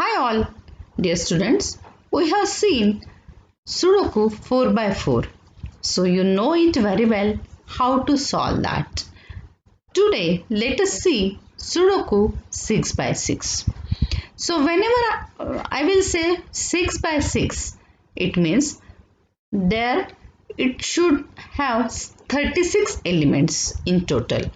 Hi all, dear students. We have seen Sudoku 4 by 4. So you know it very well how to solve that. Today let us see Sudoku 6 by 6. So whenever I will say 6 by 6, it means there it should have 36 elements in total.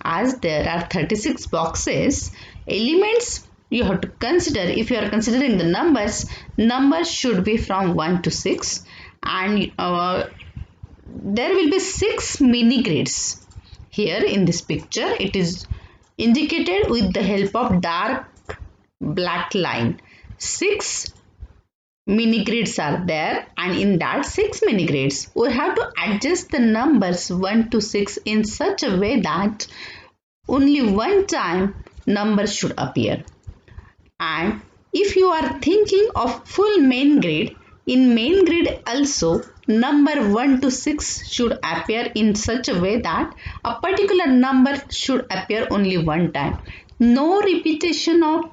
As there are 36 boxes, elements you have to consider. If you are considering the numbers should be from 1 to 6, and there will be 6 mini grids. Here in this picture it is indicated with the help of dark black line. 6 mini grids are there, and in that 6 mini grids we have to adjust the numbers 1 to 6 in such a way that only one time number should appear. And if you are thinking of full main grid, in main grid also number 1 to 6 should appear in such a way that a particular number should appear only one time. No repetition of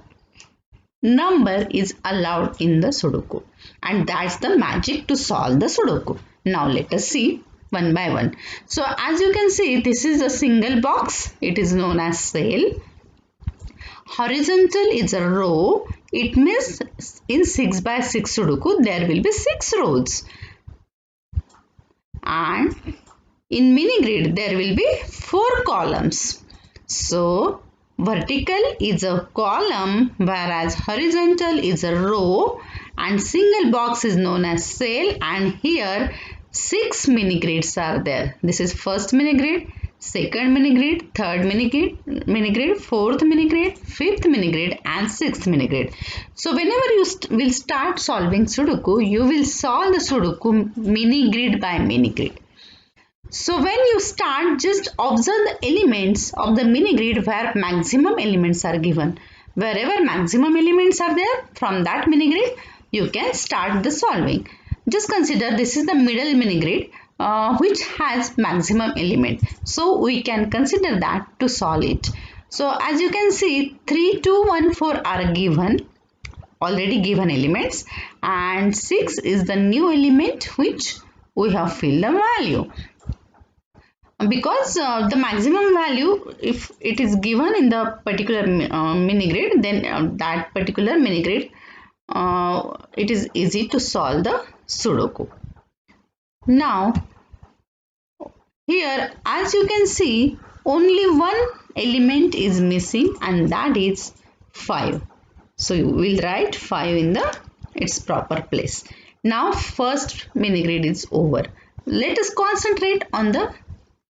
number is allowed in the Sudoku, and that's the magic to solve the Sudoku. Now let us see one by one. So as you can see, this is a single box. It is known as cell. Horizontal is a row. It means in 6 by 6 Sudoku there will be 6 rows, and in mini grid there will be 4 columns. So vertical is a column, whereas horizontal is a row, and single box is known as cell, and here 6 mini grids are there. This is first mini grid, second mini grid, third mini grid, fourth mini grid, fifth mini grid, and sixth mini grid. So whenever you will start solving Sudoku, you will solve the Sudoku mini grid by mini grid. So when you start, just observe the elements of the mini grid where maximum elements are given. Wherever maximum elements are there, from that mini grid you can start the solving. Just consider this is the middle mini grid which has maximum element. So we can consider that to solve it. So as you can see, 3, 2, 1, 4 are given, already given elements, and 6 is the new element which we have filled the value. Because the maximum value, if it is given in the particular mini grid, then that particular mini grid it is easy to solve the Sudoku. Now here as you can see, only one element is missing, and that is 5. So you will write 5 in its proper place. Now first mini grid is over. Let us concentrate on the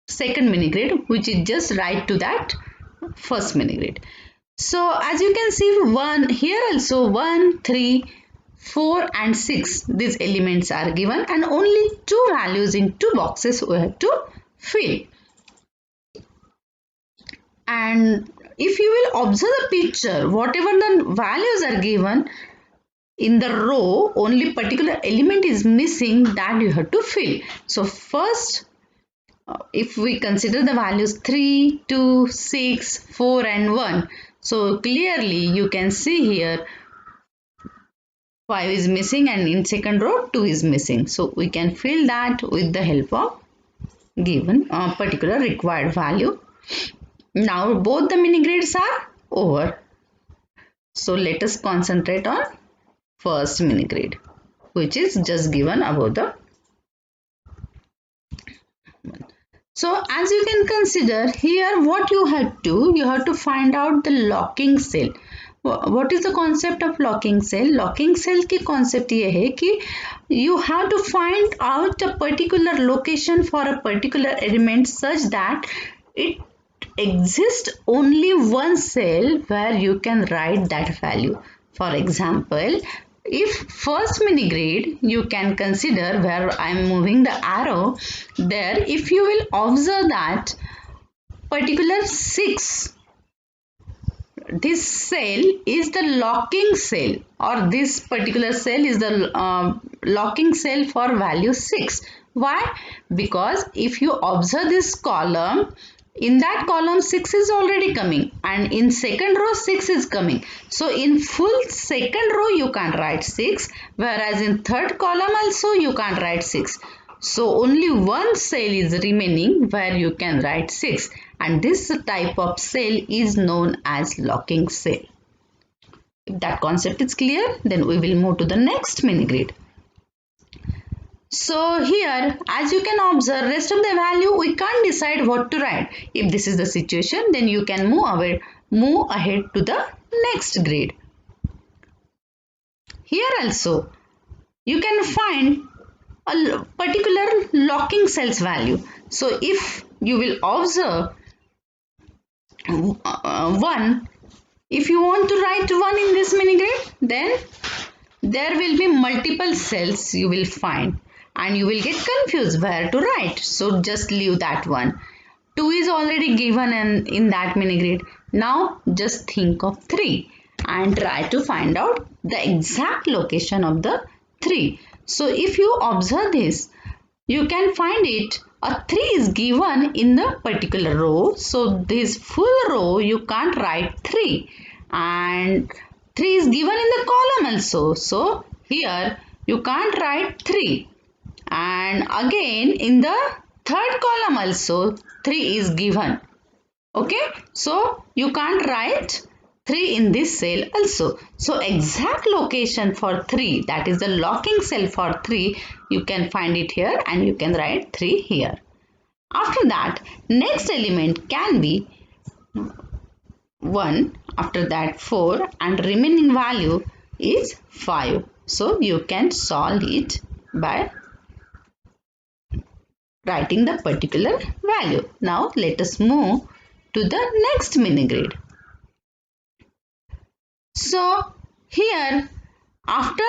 second mini grid, which is just right to that first mini grid. So as you can see, here also 1, 3, 4 and 6, these elements are given, and only 2 values in 2 boxes we have to fill. And if you will observe the picture, whatever the values are given in the row, only particular element is missing, that you have to fill. So first, if we consider the values 3, 2, 6, 4 and 1, so clearly you can see here 5 is missing, and in second row 2 is missing. So we can fill that with the help of given particular required value. Now both the mini grids are over. So let us concentrate on first mini grid, which is just given above the. So as you can consider here, what you have to find out the locking cell. What is the concept of locking cell? Locking cell की concept ये है कि you have to find out a particular location for a particular element such that it exists only one cell where you can write that value. For example, if first mini grid, you can consider where I am moving the arrow there, if you will observe that particular 6, this cell is the locking cell, or this particular cell is the locking cell for value 6. Why? Because if you observe this column, in that column 6 is already coming, and in second row 6 is coming. So in full second row you can't write 6, whereas in third column also you can't write 6. So only one cell is remaining where you can write 6, and this type of cell is known as locking cell. If that concept is clear, then we will move to the next mini grid. So here, as you can observe, rest of the value we can't decide what to write. If this is the situation, then you can move ahead to the next grid. Here also, you can find a particular locking cell's value. So if you will observe 1, if you want to write 1 in this mini grid, then there will be multiple cells you will find, and you will get confused where to write. So just leave that one. 2 is already given in that mini grid. Now just think of 3 and try to find out the exact location of the 3. So if you observe this, you can find it. A 3 is given in the particular row. So this full row you can't write 3, and 3 is given in the column also. So here you can't write 3. And again in the third column also 3 is given. Okay. So you can't write 3 in this cell also. So exact location for 3, that is the locking cell for 3, you can find it here and you can write 3 here. After that, next element can be 1, after that 4, and remaining value is 5. So you can solve it by writing the particular value. Now let us move to the next mini grid. So here, after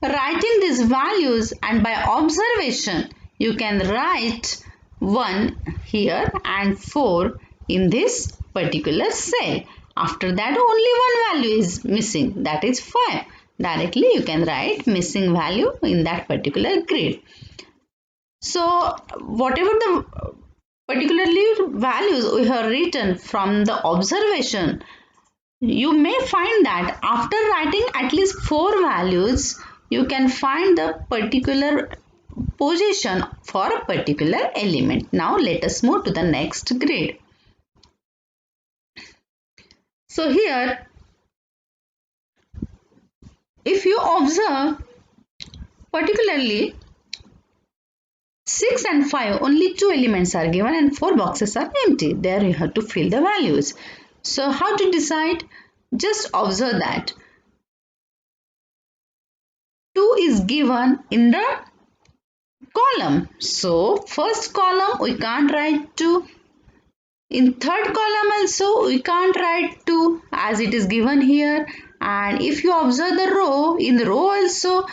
writing these values and by observation, you can write 1 here and 4 in this particular cell. After that, only one value is missing, that is 5. Directly you can write missing value in that particular grid. So whatever the particularly values we have written from the observation, you may find that after writing at least 4 values, you can find the particular position for a particular element. Now let us move to the next grid. So here, if you observe particularly 6 and 5, only 2 elements are given and 4 boxes are empty. There you have to fill the values. So how to decide? Just observe that 2 is given in the column. So first column we can't write 2. In third column also we can't write 2 as it is given here. And if you observe the row, in the row also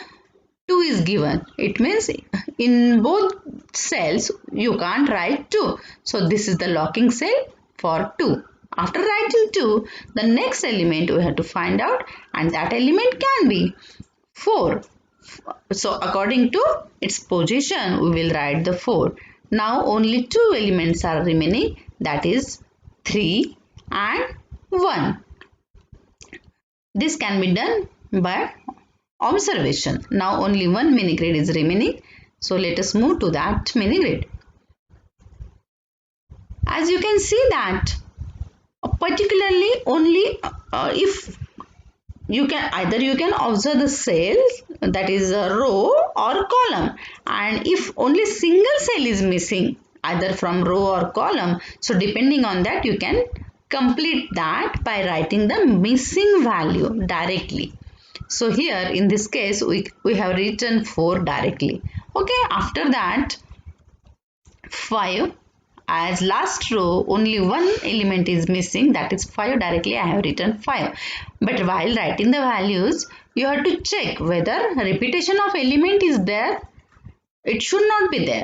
2 is given. It means in both cells you can't write 2. So this is the locking cell for 2. After writing 2, the next element we have to find out, and that element can be 4. So according to its position, we will write the 4. Now only 2 elements are remaining, that is 3 and 1. This can be done by observation. Now only one mini grid is remaining. So let us move to that mini grid. As you can see that particularly only if you can observe the cells, that is a row or column, and if only single cell is missing either from row or column, so depending on that you can complete that by writing the missing value directly. So here in this case we have written 4 directly. Okay, after that 5, as last row only one element is missing, that is 5. Directly I have written 5. But while writing the values, you have to check whether repetition of element is there. It should not be there.